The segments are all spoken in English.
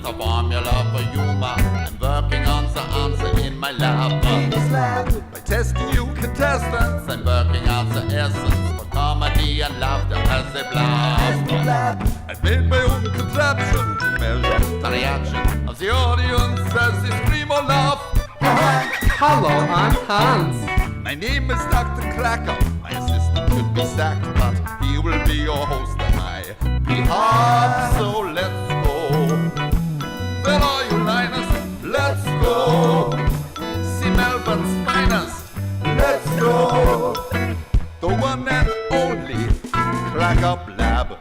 the formula for humor. I'm working on the answer in my lab. By testing you contestants, I'm working out the essence for comedy and laughter as they blab. I made my own contraption to measure the reaction of the audience as they scream or laugh. Hello, I'm Hans. My name is Dr. Krackup. My assistant could be sacked, but he will be your host on my behalf. So let's go. Where are you, Linus? Let's go. See Melbourne's finest. Let's go. The one and only Krackup Lab.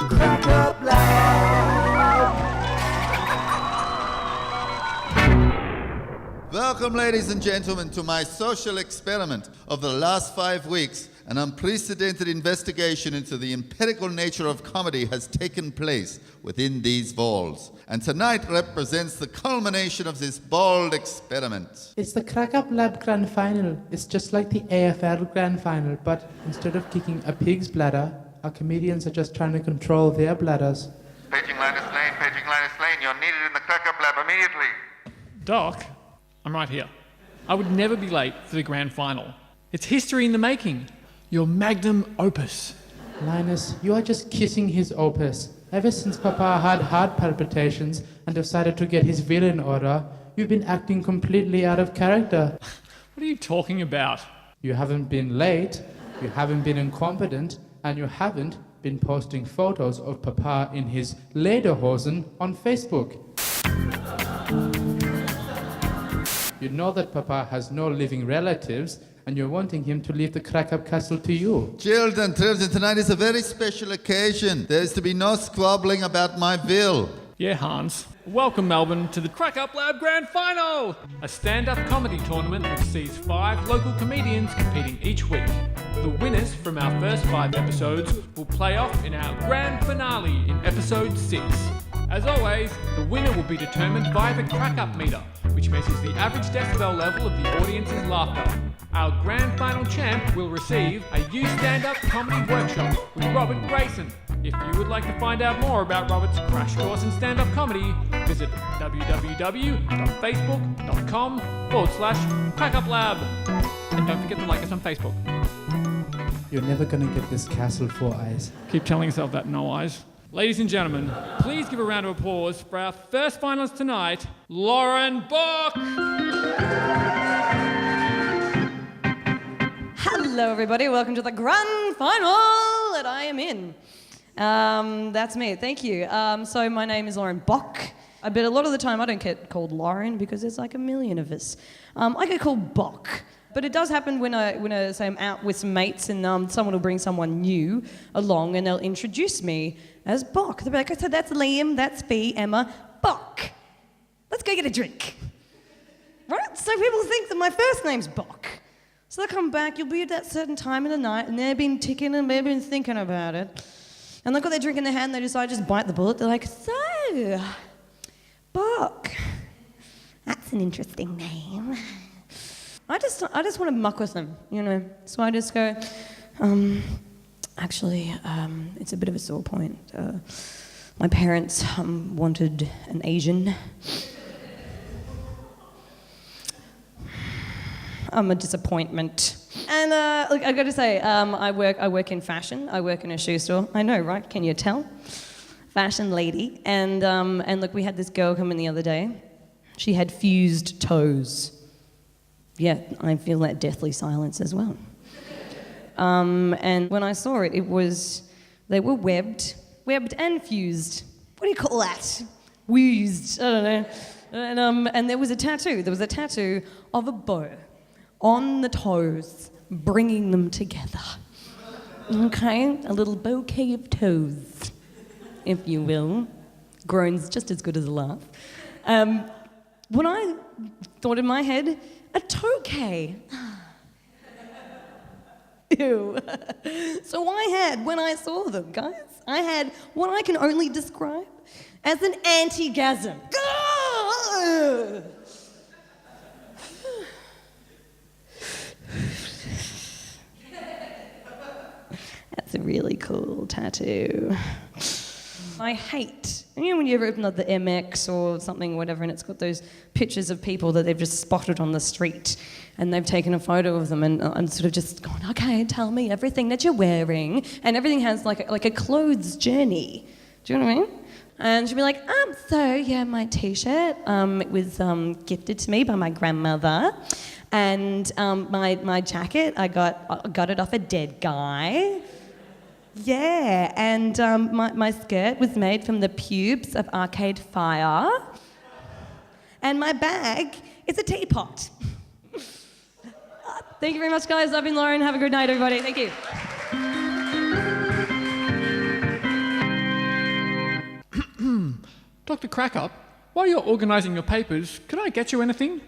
Krackup Lab. Welcome, ladies and gentlemen, to my social experiment of the last 5 weeks. An unprecedented investigation into the empirical nature of comedy has taken place within these walls. And tonight represents the culmination of this bold experiment. It's the Krackup Lab Grand Final. It's just like the AFL Grand Final, but instead of kicking a pig's bladder, our comedians are just trying to control their bladders. Paging Linus Lane, you're needed in the Krackup Lab immediately. Doc, I'm right here. I would never be late for the grand final. It's history in the making. Your magnum opus. Linus, you are just kissing his opus. Ever since Papa had heart palpitations and decided to get his will in order, you've been acting completely out of character. What are you talking about? You haven't been late, you haven't been incompetent, and you haven't been posting photos of Papa in his lederhosen on Facebook. You know that Papa has no living relatives, and you're wanting him to leave the Krackup Castle to you. Children, tonight is a very special occasion. There is to be no squabbling about my will. Yeah, Hans. Welcome, Melbourne, to the Krackup Lab Grand Final! A stand-up comedy tournament which sees 5 local comedians competing each week. The winners from our first 5 episodes will play off in our grand finale in episode 6. As always, the winner will be determined by the Krackup meter, which measures the average decibel level of the audience's laughter. Our grand final champ will receive a You Stand Up comedy workshop with Robert Grayson. If you would like to find out more about Robert's crash course in stand-up comedy, visit www.facebook.com/crackuplab. And don't forget to like us on Facebook. You're never gonna get this castle 4 eyes. Keep telling yourself that, no eyes. Ladies and gentlemen, please give a round of applause for our first finalist tonight, Lauren Bock! Hello, everybody. Welcome to the grand final that I am in. That's me. Thank you. So my name is Lauren Bock. But a lot of the time I don't get called Lauren because there's like a million of us. I get called Bock. But it does happen when I say I'm out with some mates and someone will bring someone new along and they'll introduce me as Bock. They'll be like, so that's Liam, that's Fee, Emma, Bock. Let's go get a drink. Right? So people think that my first name's Bock. So they come back, you'll be at that certain time of the night, and they've been ticking and they've been thinking about it. And they've got their drink in their hand, and they decide to just bite the bullet. They're like, so, Bock, that's an interesting name. I just want to muck with them, you know. So I just go, actually, it's a bit of a sore point. My parents wanted an Asian. I'm a disappointment. And look, I got to say, I work in fashion. I work in a shoe store. I know, right? Can you tell? Fashion lady. And look, we had this girl come in the other day. She had fused toes. Yeah, I feel that deathly silence as well. And when I saw it, they were webbed and fused. What do you call that? Wused. I don't know. And there was a tattoo. There was a tattoo of a bow on the toes, bringing them together. Okay, a little bouquet of toes, if you will. Groan's just as good as a laugh. When I thought in my head, a toque. Ew. So when I saw them, guys, I had what I can only describe as an anti-gasm. That's a really cool tattoo. I hate And when you ever open up the MX or something, whatever, and it's got those pictures of people that they've just spotted on the street and they've taken a photo of them and I'm sort of just going, okay, tell me everything that you're wearing. And everything has like a clothes journey. Do you know what I mean? And she'd be like, my T-shirt, it was gifted to me by my grandmother. And my jacket, I got it off a dead guy. Yeah, and my skirt was made from the pubes of Arcade Fire. And my bag is a teapot. Thank you very much, guys. I've been Lauren. Have a good night, everybody. Thank you. Dr. Krackup, while you're organising your papers, could I get you anything?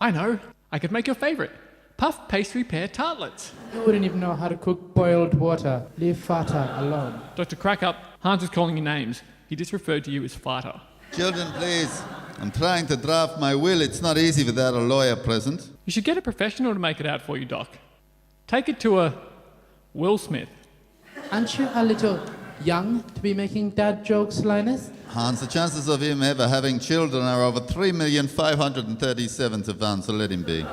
I know, I could make your favourite. Puff pastry pear tartlets. You wouldn't even know how to cook boiled water. Leave Fata alone. Dr. Krackup, Hans is calling you names. He just referred to you as Fata. Children, please. I'm trying to draft my will. It's not easy without a lawyer present. You should get a professional to make it out for you, Doc. Take it to a Will Smith. Aren't you a little young to be making dad jokes, Linus? Hans, the chances of him ever having children are over 3,537 to 1, so let him be.